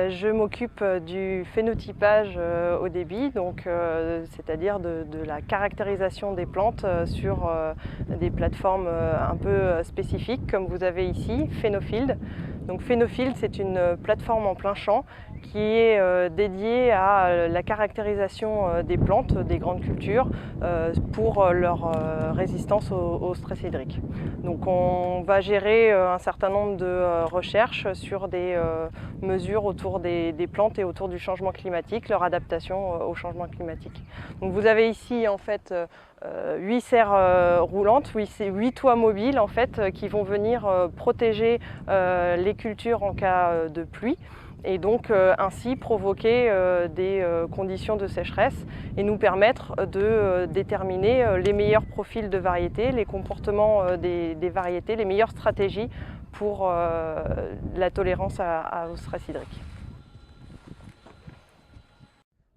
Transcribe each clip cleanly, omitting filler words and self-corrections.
Je m'occupe du phénotypage au débit, c'est-à-dire de la caractérisation des plantes sur des plateformes un peu spécifiques, comme vous avez ici, Phénofield. Donc Phénofield, c'est une plateforme en plein champ qui est dédiée à la caractérisation des plantes, des grandes cultures, pour leur résistance au stress hydrique. Donc on va gérer un certain nombre de recherches sur des mesures autour des plantes et autour du changement climatique, leur adaptation au changement climatique. Donc vous avez ici en fait 8 serres roulantes, 8 toits mobiles en fait, qui vont venir protéger les cultures en cas de pluie et donc ainsi provoquer des conditions de sécheresse et nous permettre de déterminer les meilleurs profils de variétés, les comportements des variétés, les meilleures stratégies pour la tolérance au stress hydrique.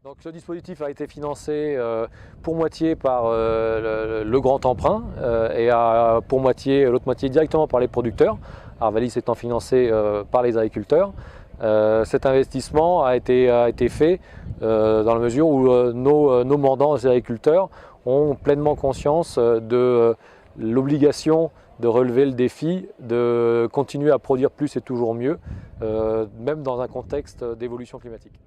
Donc, ce dispositif a été financé pour moitié par le grand emprunt et pour moitié, l'autre moitié directement par les producteurs, Arvalis étant financé par les agriculteurs. Cet investissement a été fait dans la mesure où nos mandants, les agriculteurs, ont pleinement conscience de l'obligation de relever le défi, de continuer à produire plus et toujours mieux, même dans un contexte d'évolution climatique.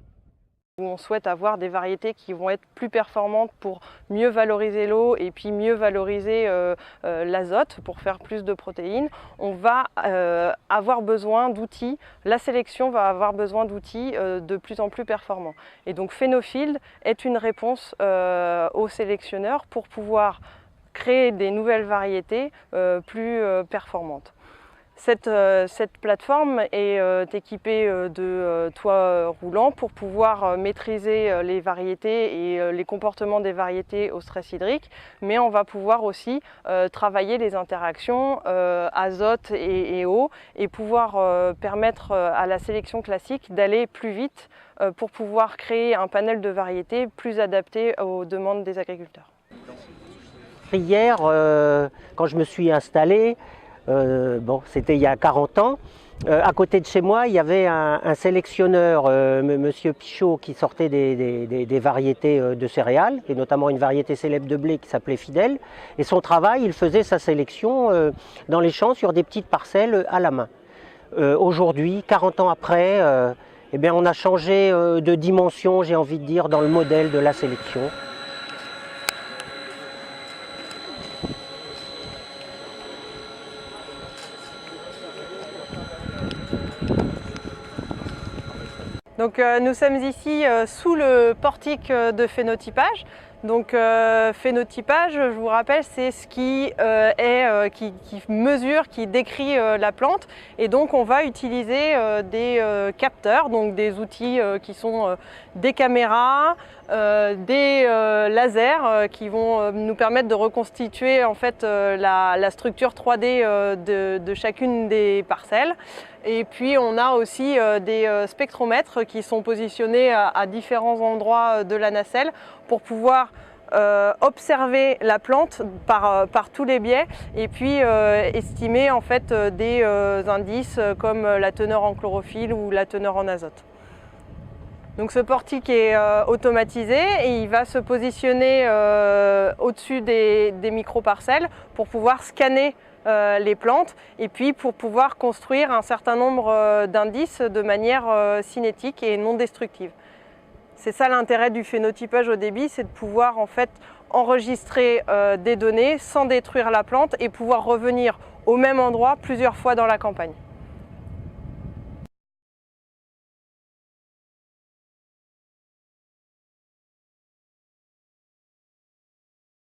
On souhaite avoir des variétés qui vont être plus performantes pour mieux valoriser l'eau et puis mieux valoriser l'azote pour faire plus de protéines. On va avoir besoin d'outils, la sélection va avoir besoin d'outils de plus en plus performants. Et donc Phénofield est une réponse aux sélectionneurs pour pouvoir créer des nouvelles variétés plus performantes. Cette plateforme est équipée de toits roulants pour pouvoir maîtriser les variétés et les comportements des variétés au stress hydrique, mais on va pouvoir aussi travailler les interactions azote et eau et pouvoir permettre à la sélection classique d'aller plus vite pour pouvoir créer un panel de variétés plus adapté aux demandes des agriculteurs. Hier, quand je me suis installé, c'était il y a 40 ans. À côté de chez moi, il y avait un sélectionneur, Monsieur Pichot, qui sortait des variétés de céréales, et notamment une variété célèbre de blé qui s'appelait Fidèle. Et son travail, il faisait sa sélection dans les champs sur des petites parcelles à la main. Aujourd'hui, 40 ans après, on a changé de dimension, j'ai envie de dire, dans le modèle de la sélection. Donc, nous sommes ici sous le portique de phénotypage. Donc phénotypage, je vous rappelle, c'est ce qui mesure, qui décrit la plante. Et donc on va utiliser des capteurs, donc des outils qui sont des caméras, des lasers qui vont nous permettre de reconstituer en fait la structure 3D de chacune des parcelles. Et puis on a aussi des spectromètres qui sont positionnés à différents endroits de la nacelle pour pouvoir observer la plante par tous les biais et puis estimer en fait des indices comme la teneur en chlorophylle ou la teneur en azote. Donc ce portique est automatisé et il va se positionner au-dessus des micro-parcelles pour pouvoir scanner les plantes et puis pour pouvoir construire un certain nombre d'indices de manière cinétique et non destructive. C'est ça l'intérêt du phénotypage au débit, c'est de pouvoir en fait enregistrer des données sans détruire la plante et pouvoir revenir au même endroit plusieurs fois dans la campagne.